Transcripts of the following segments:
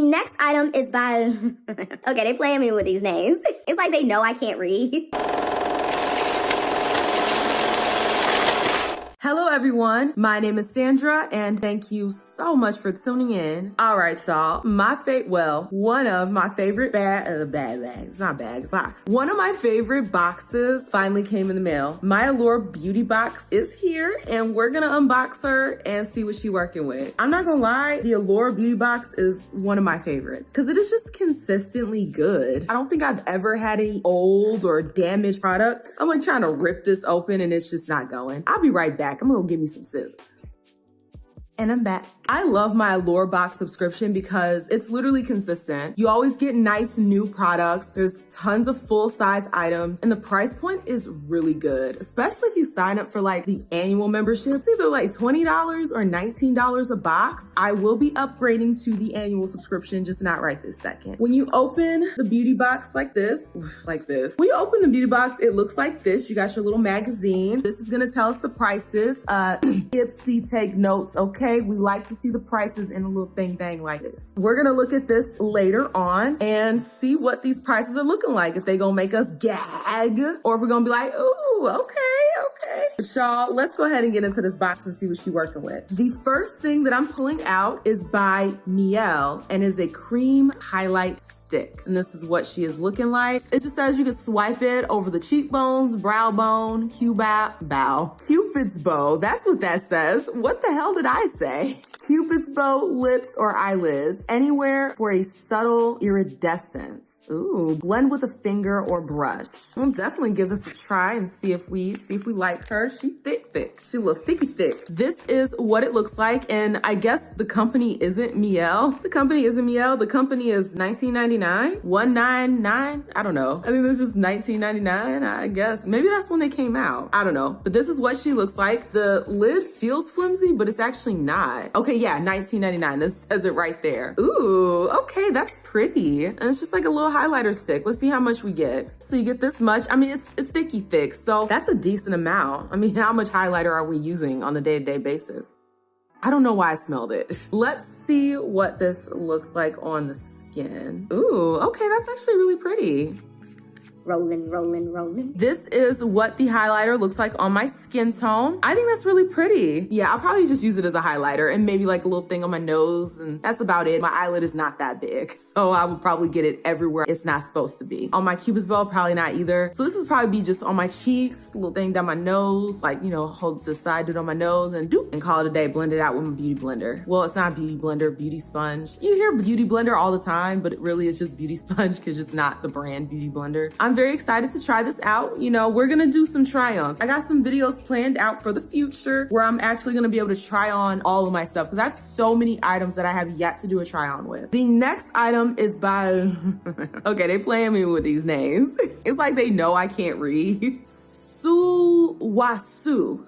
next item is by... Okay, they playing me with these names. It's like they know I can't read. Hello everyone, my name is Sandra and thank you so much for tuning in. All right, y'all, one of my favorite One of my favorite boxes finally came in the mail. My Allure beauty box is here and we're gonna unbox her and see what she's working with. I'm not gonna lie, the Allure beauty box is one of my favorites because it is just consistently good. I don't think I've ever had any old or damaged product. I'm like trying to rip this open and it's just not going. I'll be right back. I'm gonna give me some scissors. And I'm back. I love my Allure box subscription because it's literally consistent. You always get nice new products. There's tons of full size items and the price point is really good, especially if you sign up for like the annual membership. It's either like $20 or $19 a box. I will be upgrading to the annual subscription, just not right this second. When you open the beauty box like this, when you open the beauty box, it looks like this. You got your little magazine. This is gonna tell us the prices. Ipsy, take notes, okay? We like to see the prices in a little thing like this. We're gonna look at this later on and see what these prices are looking like. If they gonna make us gag or if we're gonna be like, ooh, okay. But y'all, let's go ahead and get into this box and see what she's working with. The first thing that I'm pulling out is by Miel and is a cream highlight stick. And this is what she is looking like. It just says you can swipe it over the cheekbones, brow bone, Cupid's bow. That's what that says. What the hell did I say? Cupid's bow, lips, or eyelids. Anywhere for a subtle iridescence. Ooh, blend with a finger or brush. We'll definitely give this a try and see if we like her. She thick. She a little thicky thick. This is what it looks like. And I guess the company isn't Miel. The company isn't Miel. The company is $19.99, $199. I don't know. I think this is $19.99, I guess. Maybe that's when they came out. I don't know. But this is what she looks like. The lid feels flimsy, but it's actually not. Okay, yeah, $19.99. This says it right there. Ooh, okay, that's pretty. And it's just like a little highlighter stick. Let's see how much we get. So you get this much. I mean, it's thicky thick, so that's a decent amount. I mean, how much highlighter are we using on a day-to-day basis? I don't know why I smelled it. Let's see what this looks like on the skin. Ooh, okay, that's actually really pretty. Rolling. This is what the highlighter looks like on my skin tone. I think that's really pretty. Yeah, I'll probably just use it as a highlighter and maybe like a little thing on my nose, and that's about it. My eyelid is not that big, so I would probably get it everywhere it's not supposed to be. On my Cupid's bow, probably not either. So this would probably be just on my cheeks, a little thing down my nose, like, you know, hold it to the side, do it on my nose, and doop, and call it a day. Blend it out with my beauty blender. Well, it's not a beauty blender, beauty sponge. You hear beauty blender all the time, but it really is just beauty sponge because it's not the brand beauty blender. I'm very excited to try this out. You know, we're gonna do some try-ons. I got some videos planned out for the future where I'm actually gonna be able to try on all of my stuff because I have so many items that I have yet to do a try-on with. The next item is by, okay, they playing me with these names. It's like they know I can't read. Sulwazoo.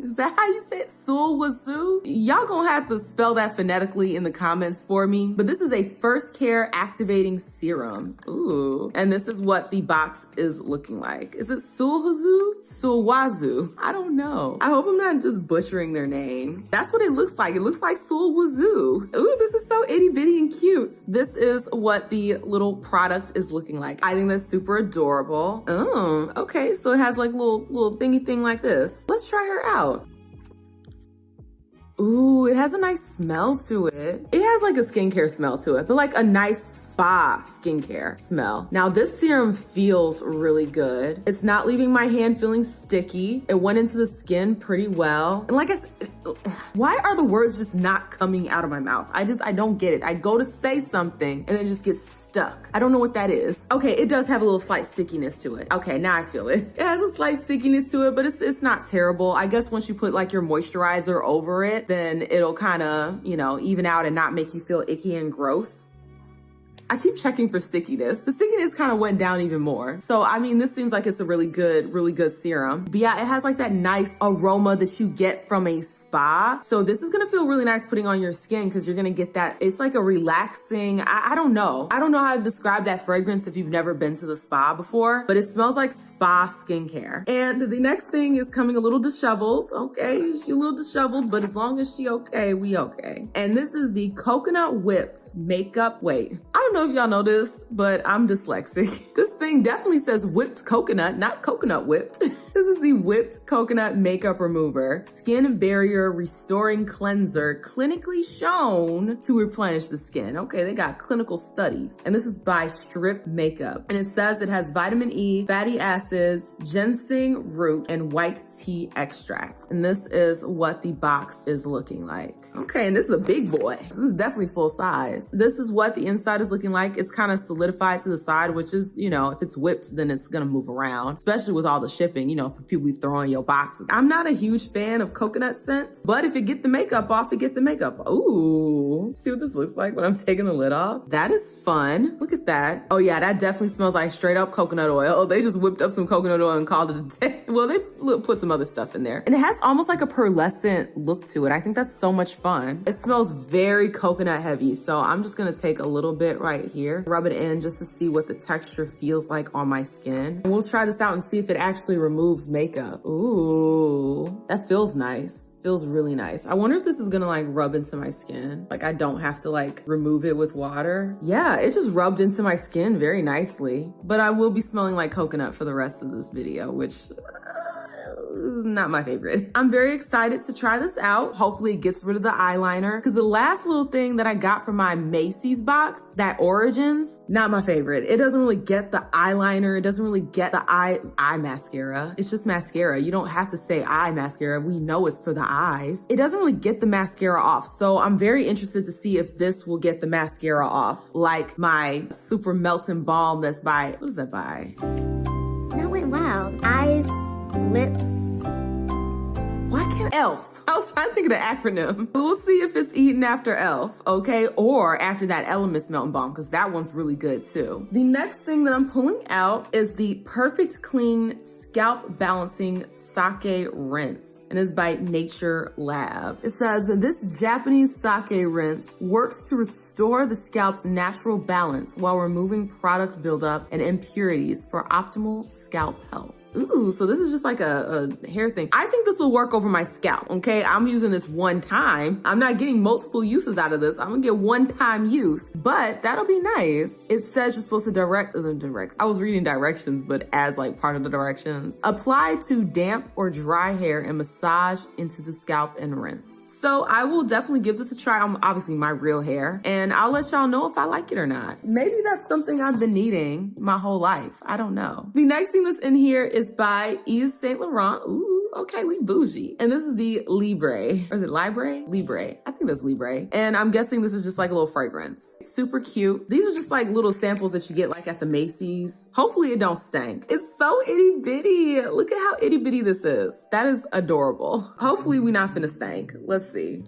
Is that how you say it? Sulwazoo? Y'all gonna have to spell that phonetically in the comments for me. But this is a first care activating serum. Ooh. And this is what the box is looking like. Is it Sulwazoo? I don't know. I hope I'm not just butchering their name. That's what it looks like. It looks like Sulwazoo. Ooh, this is so itty bitty and cute. This is what the little product is looking like. I think that's super adorable. Oh, okay. So it has like little thingy thing like this. Let's try her out. Ooh, it has a nice smell to it. It has like a skincare smell to it, but like a nice spa skincare smell. Now this serum feels really good. It's not leaving my hand feeling sticky. It went into the skin pretty well. And like I said, why are the words just not coming out of my mouth? I don't get it. I go to say something and then just get stuck. I don't know what that is. Okay, it does have a little slight stickiness to it. Okay, now I feel it. It has a slight stickiness to it, but it's not terrible. I guess once you put like your moisturizer over it, then it'll kind of, you know, even out and not make you feel icky and gross. I keep checking for stickiness. The stickiness kind of went down even more. So, I mean, this seems like it's a really good serum. But yeah, it has like that nice aroma that you get from a spa. So this is gonna feel really nice putting on your skin because you're gonna get that. It's like a relaxing, I don't know. I don't know how to describe that fragrance if you've never been to the spa before, but it smells like spa skincare. And the next thing is coming a little disheveled. Okay, she a little disheveled, but as long as she okay, we okay. And this is the Coconut Whipped Makeup. Wait, I don't know if y'all know this, but I'm dyslexic. This thing definitely says whipped coconut, not coconut whipped. This is the Whipped Coconut Makeup Remover, Skin Barrier Restoring Cleanser, clinically shown to replenish the skin. Okay, they got clinical studies. And this is by Strip Makeup. And it says it has vitamin E, fatty acids, ginseng root, and white tea extract. And this is what the box is looking like. Okay, and this is a big boy. This is definitely full size. This is what the inside is looking like. It's kind of solidified to the side, which is, you know, if it's whipped, then it's gonna move around, especially with all the shipping, you know, for people be throwing your boxes. I'm not a huge fan of coconut scents, but if it get the makeup off, it get the makeup off. Ooh, see what this looks like when I'm taking the lid off? That is fun. Look at that. Oh yeah, that definitely smells like straight up coconut oil. Oh, they just whipped up some coconut oil and called it a day. Well, they put some other stuff in there. And it has almost like a pearlescent look to it. I think that's so much fun. It smells very coconut heavy. So I'm just gonna take a little bit right here, rub it in just to see what the texture feels like on my skin. And we'll try this out and see if it actually removes makeup. Ooh, that feels nice. Feels really nice. I wonder if this is gonna like rub into my skin. Like I don't have to like remove it with water. Yeah, it just rubbed into my skin very nicely. But I will be smelling like coconut for the rest of this video, which not my favorite. I'm very excited to try this out. Hopefully it gets rid of the eyeliner because the last little thing that I got from my Macy's box, that Origins, not my favorite. It doesn't really get the eyeliner. It doesn't really get the eye mascara. It's just mascara. You don't have to say eye mascara. We know it's for the eyes. It doesn't really get the mascara off. So I'm very interested to see if this will get the mascara off, like my Super Melting Balm that's by, what is that by? That went wild. Eyes, lips. Why can't Elf? I was trying to think of the acronym. We'll see if it's eaten after Elf, okay? Or after that Elements Melting Balm, because that one's really good too. The next thing that I'm pulling out is the Perfect Clean Scalp Balancing Sake Rinse, and it's by Nature Lab. It says that this Japanese sake rinse works to restore the scalp's natural balance while removing product buildup and impurities for optimal scalp health. Ooh, so this is just like a hair thing. I think this will work over my scalp, okay? I'm using this one time. I'm not getting multiple uses out of this. I'm gonna get one-time use, but that'll be nice. It says you're supposed to direct. I was reading directions, but as like part of the directions. Apply to damp or dry hair and massage into the scalp and rinse. So I will definitely give this a try on obviously my real hair, and I'll let y'all know if I like it or not. Maybe that's something I've been needing my whole life. I don't know. The next thing that's in here is by Yves Saint Laurent. Ooh, okay, we bougie. And this is the Libre. Or is it Libre? Libre. I think that's Libre. And I'm guessing this is just like a little fragrance. Super cute. These are just like little samples that you get like at the Macy's. Hopefully it don't stink. It's so itty bitty. Look at how itty bitty this is. That is adorable. Hopefully we not finna stink. Let's see.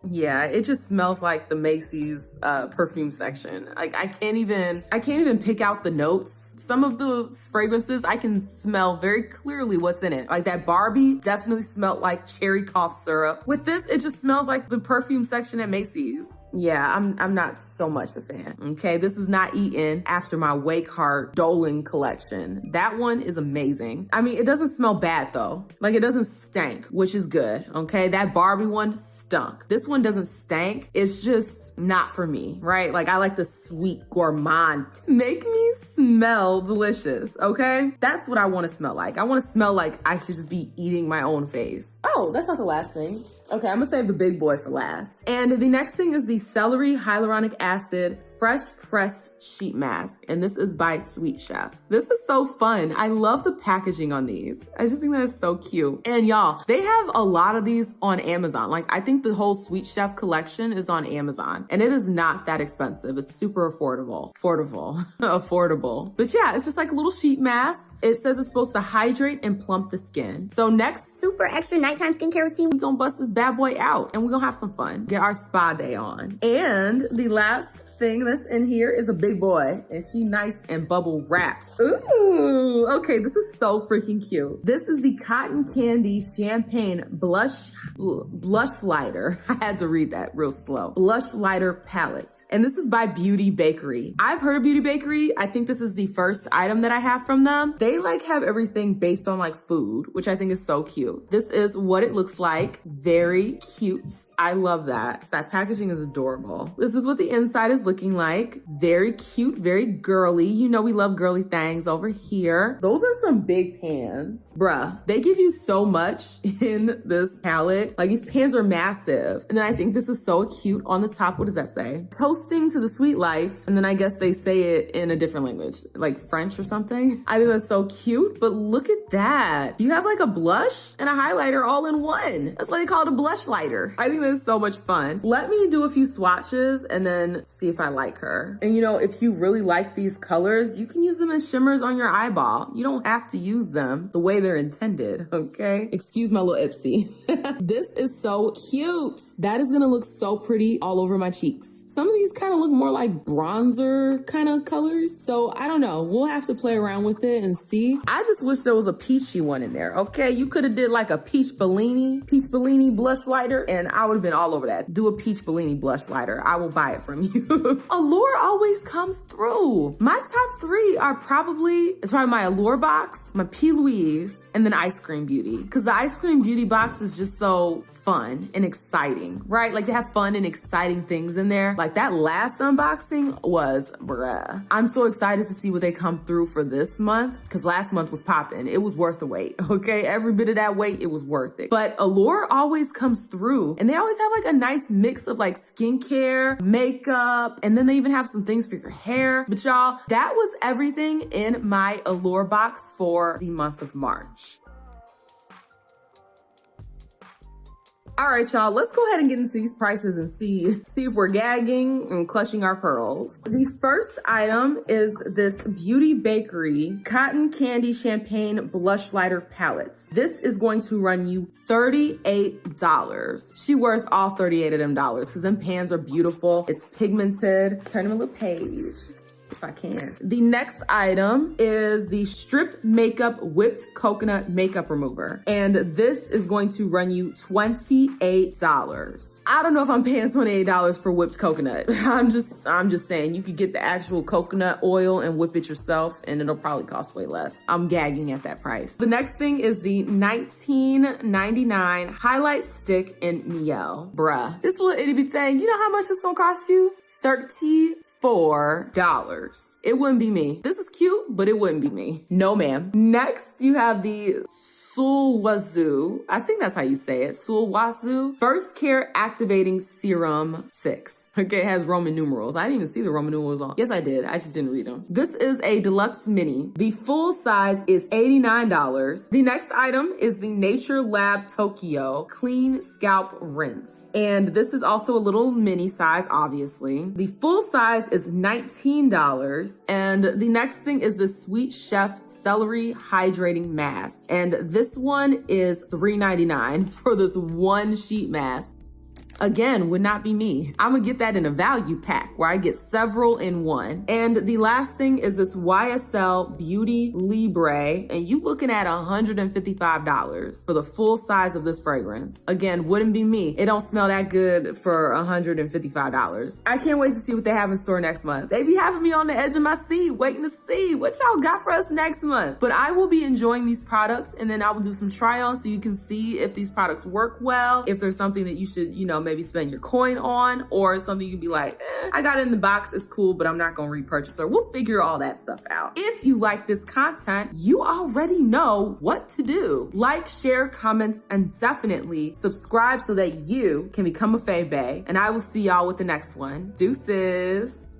Yeah, it just smells like the Macy's perfume section. Like I can't even pick out the notes. Some of the fragrances, I can smell very clearly what's in it. Like that Barbie definitely smelled like cherry cough syrup. With this, it just smells like the perfume section at Macy's. Yeah, I'm not so much a fan. Okay, this is not eaten after my Wake Heart Dolan collection. That one is amazing. I mean, it doesn't smell bad though. Like it doesn't stink, which is good. Okay, that Barbie one stunk. This one doesn't stink. It's just not for me, right? Like I like the sweet gourmand. Make me smell delicious, okay? That's what I want to smell like. I want to smell like I should just be eating my own face. Oh, that's not the last thing. Okay, I'm gonna save the big boy for last. And the next thing is the Celery Hyaluronic Acid Fresh Pressed Sheet Mask. And this is by Sweet Chef. This is so fun. I love the packaging on these. I just think that is so cute. And y'all, they have a lot of these on Amazon. Like I think the whole Sweet Chef collection is on Amazon. And it is not that expensive. It's super affordable. Affordable. But yeah, it's just like a little sheet mask. It says it's supposed to hydrate and plump the skin. So next, Super extra nighttime skincare routine. we gonna bust this bad boy out and we're gonna have some fun. Get our spa day on. And the last thing that's in here is a big boy, and she nice and bubble wrapped. Ooh, okay, this is so freaking cute. This is the Cotton Candy Champagne Blush Lighter. I had to read that real slow. Blush Lighter Palette. And this is by Beauty Bakery. I've heard of Beauty Bakery. I think this is the first item that I have from them. They like have everything based on like food, which I think is so cute. This is what it looks like. Very cute. I love that. That packaging is adorable. This is what the inside is looking like. Very cute, very girly. You know we love girly things over here. Those are some big pans. Bruh, they give you so much in this palette. Like these pans are massive. And then I think this is so cute on the top. What does that say? Toasting to the sweet life. And then I guess they say it in a different language, like French or something. I think that's so cute, but look at that. You have like a blush and a highlighter all in one. That's why they call it a blush lighter. I think that's so much fun. Let me do a few swatches and then see if I like her. And you know, if you really like these colors, you can use them as shimmers on your eyeball. You don't have to use them the way they're intended, okay? Excuse my little Ipsy. This is so cute. That is gonna look so pretty all over my cheeks. Some of these kind of look more like bronzer kind of colors. So I don't know. We'll have to play around with it and see. I just wish there was a peachy one in there, okay? You could have did like a peach Bellini blush lighter, and I would have been all over that. Do a peach Bellini blush lighter. I will buy it from you. Allure always comes through. My top three are probably my Allure box, my P. Louise, and then Ice Cream Beauty. Because the Ice Cream Beauty box is just so fun and exciting, right? Like they have fun and exciting things in there. Like that last unboxing was bruh. I'm so excited to see what they come through for this month because last month was popping. It was worth the wait, okay? Every bit of that wait, it was worth it. But Allure always comes through and they always have like a nice mix of like skincare, makeup, and then they even have some things for your hair. But y'all, that was everything in my Allure box for the month of March. All right, y'all, let's go ahead and get into these prices and see if we're gagging and clutching our pearls. The first item is this Beauty Bakery Cotton Candy Champagne Blush Lighter Palette. This is going to run you $38. She worth all 38 of them dollars because them pans are beautiful. It's pigmented. Turn them a little page. If I can. The next item is the Strip Makeup Whipped Coconut Makeup Remover. And this is going to run you $28. I don't know if I'm paying $28 for whipped coconut. I'm just saying you could get the actual coconut oil and whip it yourself and it'll probably cost way less. I'm gagging at that price. The next thing is the $19.99 Highlight Stick in Miel. Bruh. This little itty bitty thing, you know how much this gonna cost you? $34. It wouldn't be me. This is cute, but it wouldn't be me. No, ma'am. Next, you have the Sulwhasoo, I think that's how you say it, Sulwhasoo First Care Activating Serum 6. Okay, it has Roman numerals. I didn't even see the Roman numerals on. Yes, I did. I just didn't read them. This is a deluxe mini. The full size is $89. The next item is the Nature Lab Tokyo Clean Scalp Rinse. And this is also a little mini size, obviously. The full size is $19. And the next thing is the Sweet Chef Celery Hydrating Mask. And this one is $3.99 for this one sheet mask. Again, would not be me. I'm gonna get that in a value pack where I get several in one. And the last thing is this YSL Beauty Libre, and you looking at $155 for the full size of this fragrance. Again, wouldn't be me. It don't smell that good for $155. I can't wait to see what they have in store next month. They be having me on the edge of my seat, waiting to see what y'all got for us next month. But I will be enjoying these products, and then I will do some try-ons so you can see if these products work well, if there's something that you should, maybe spend your coin on, or something you can be like, I got it in the box, it's cool, but I'm not gonna repurchase it. We'll figure all that stuff out. If you like this content, you already know what to do. Like, share, comments, and definitely subscribe so that you can become a Faye Bae. And I will see y'all with the next one. Deuces.